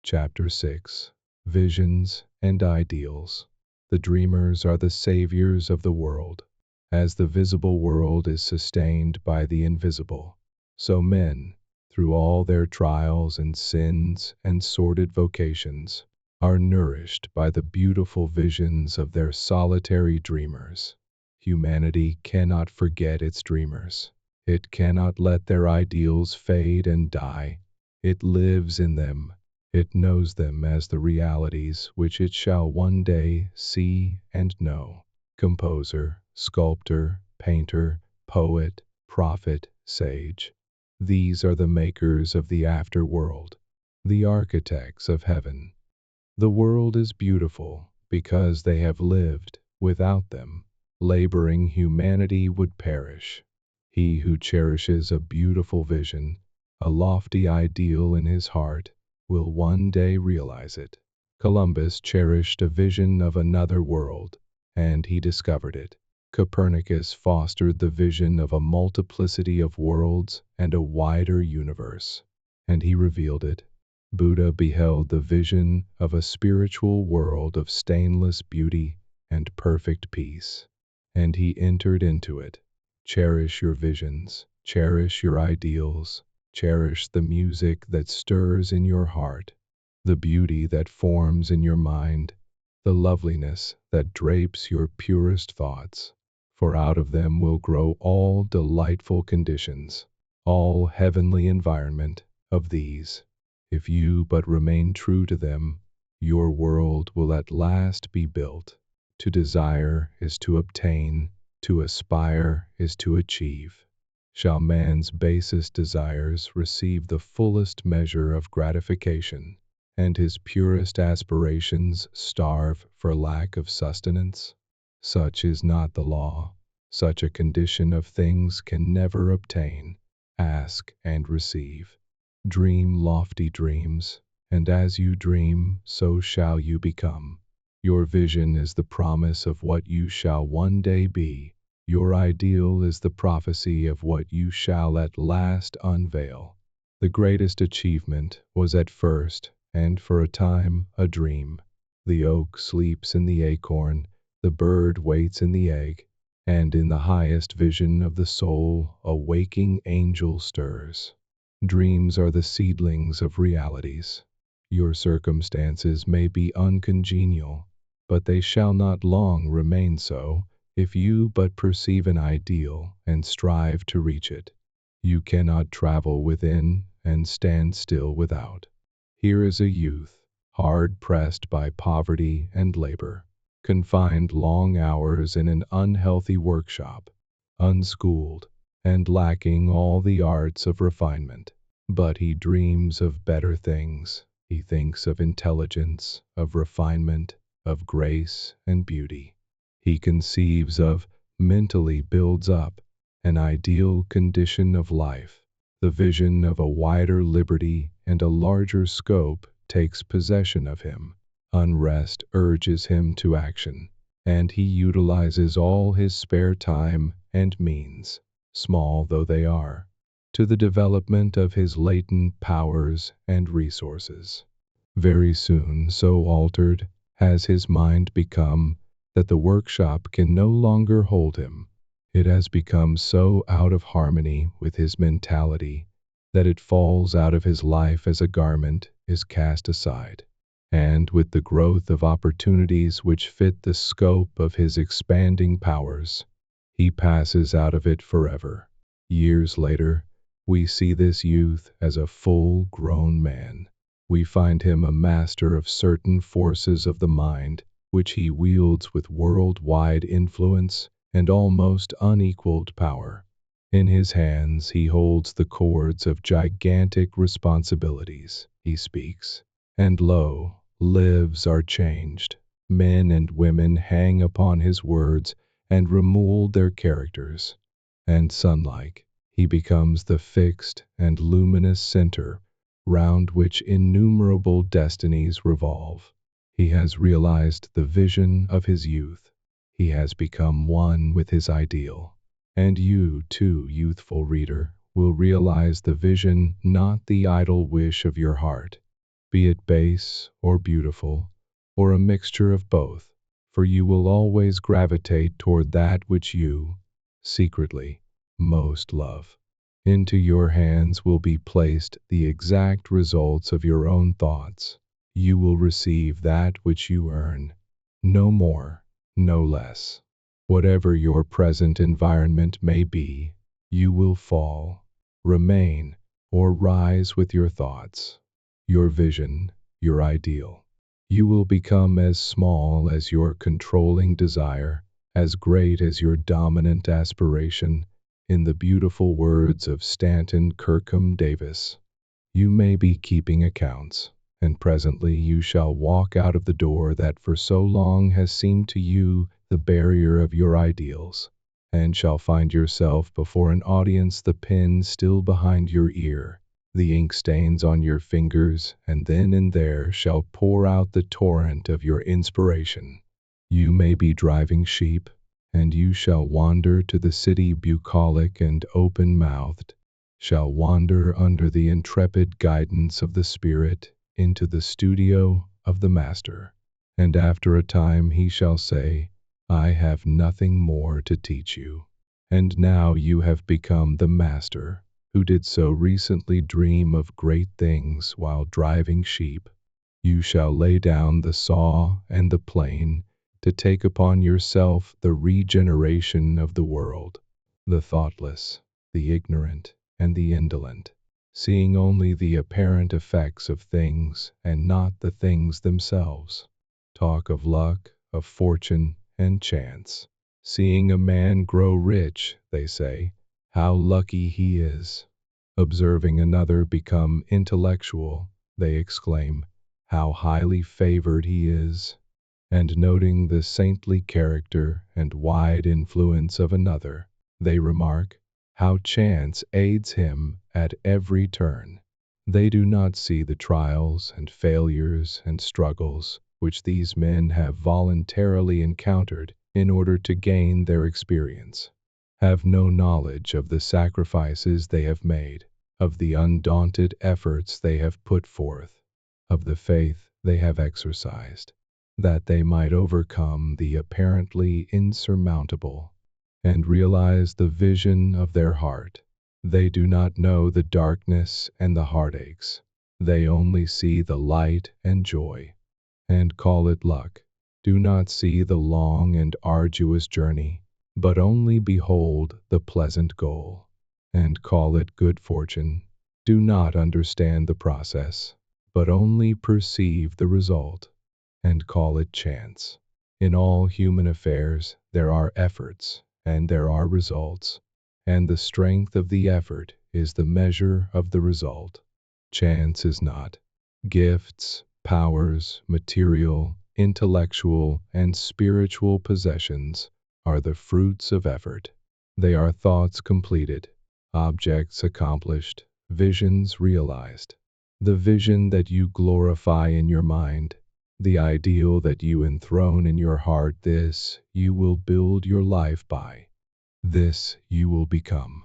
Chapter 6. Visions and Ideals. The dreamers are the saviors of the world. As the visible world is sustained by the invisible, so men, through all their trials and sins and sordid vocations, are nourished by the beautiful visions of their solitary dreamers. Humanity cannot forget its dreamers. It cannot let their ideals fade and die. It lives in them. It knows them as the realities which it shall one day see and know. Composer, sculptor, painter, poet, prophet, sage. These are the makers of the afterworld, the architects of heaven. The world is beautiful because they have lived. Without them, laboring humanity would perish. He who cherishes a beautiful vision, a lofty ideal in his heart, will one day realize it. Columbus cherished a vision of another world, and he discovered it. Copernicus fostered the vision of a multiplicity of worlds and a wider universe, and he revealed it. Buddha beheld the vision of a spiritual world of stainless beauty and perfect peace, and he entered into it. Cherish your visions, cherish your ideals, cherish the music that stirs in your heart, the beauty that forms in your mind, the loveliness that drapes your purest thoughts, for out of them will grow all delightful conditions, all heavenly environment of these. If you but remain true to them, your world will at last be built. To desire is to obtain, to aspire is to achieve. Shall man's basest desires receive the fullest measure of gratification, and his purest aspirations starve for lack of sustenance? Such is not the law. Such a condition of things can never obtain. Ask and receive. Dream lofty dreams, and as you dream, so shall you become. Your vision is the promise of what you shall one day be. Your ideal is the prophecy of what you shall at last unveil. The greatest achievement was at first, and for a time, a dream. The oak sleeps in the acorn, the bird waits in the egg, and in the highest vision of the soul, a waking angel stirs. Dreams are the seedlings of realities. Your circumstances may be uncongenial, but they shall not long remain so if you but perceive an ideal and strive to reach it. You cannot travel within and stand still without. Here is a youth, hard pressed by poverty and labor, confined long hours in an unhealthy workshop, unschooled, and lacking all the arts of refinement. But he dreams of better things. He thinks of intelligence, of refinement, of grace and beauty. He conceives of, mentally builds up, an ideal condition of life. The vision of a wider liberty and a larger scope takes possession of him. Unrest urges him to action, and he utilizes all his spare time and means, small though they are, to the development of his latent powers and resources. Very soon, so altered has his mind become that the workshop can no longer hold him. It has become so out of harmony with his mentality that it falls out of his life as a garment is cast aside. And with the growth of opportunities which fit the scope of his expanding powers, he passes out of it forever. Years later, we see this youth as a full-grown man. We find him a master of certain forces of the mind, which he wields with worldwide influence and almost unequaled power. In his hands he holds the cords of gigantic responsibilities. He speaks, and lo, lives are changed. Men and women hang upon his words and remold their characters. And sun-like, he becomes the fixed and luminous center round which innumerable destinies revolve. He has realized the vision of his youth. He has become one with his ideal. And you, too, youthful reader, will realize the vision, not the idle wish of your heart. be it base or beautiful, or a mixture of both, for you will always gravitate toward that which you, secretly, most love. Into your hands will be placed the exact results of your own thoughts. You will receive that which you earn, no more, no less. Whatever your present environment may be, you will fall, remain, or rise with your thoughts, your vision, your ideal. You will become as small as your controlling desire, as great as your dominant aspiration. In the beautiful words of Stanton Kirkham Davis, you may be keeping accounts, and presently you shall walk out of the door that for so long has seemed to you the barrier of your ideals, and shall find yourself before an audience, the pen still behind your ear, the ink stains on your fingers, and then and there shall pour out the torrent of your inspiration. You may be driving sheep, and you shall wander to the city bucolic and open-mouthed, shall wander under the intrepid guidance of the Spirit into the studio of the Master. And after a time he shall say, I have nothing more to teach you. And now you have become the Master, who did so recently dream of great things while driving sheep. You shall lay down the saw and the plane to take upon yourself the regeneration of the world, the thoughtless, the ignorant, and the indolent, seeing only the apparent effects of things and not the things themselves. Talk of luck, of fortune, and chance. Seeing a man grow rich, they say, how lucky he is. Observing another become intellectual, they exclaim, how highly favored he is. And noting the saintly character and wide influence of another, they remark, how chance aids him at every turn. They do not see the trials and failures and struggles which these men have voluntarily encountered in order to gain their experience, have no knowledge of the sacrifices they have made, of the undaunted efforts they have put forth, of the faith they have exercised, that they might overcome the apparently insurmountable and realize the vision of their heart. They do not know the darkness and the heartaches. They only see the light and joy, and call it luck. Do not see the long and arduous journey, but only behold the pleasant goal, and call it good fortune. Do not understand the process, but only perceive the result, and call it chance. In all human affairs there are efforts and there are results, and the strength of the effort is the measure of the result. Chance is not. Gifts, powers, material, intellectual, and spiritual possessions are the fruits of effort. They are thoughts completed, objects accomplished, visions realized. The vision that you glorify in your mind, the ideal that you enthrone in your heart, this you will build your life by. This you will become.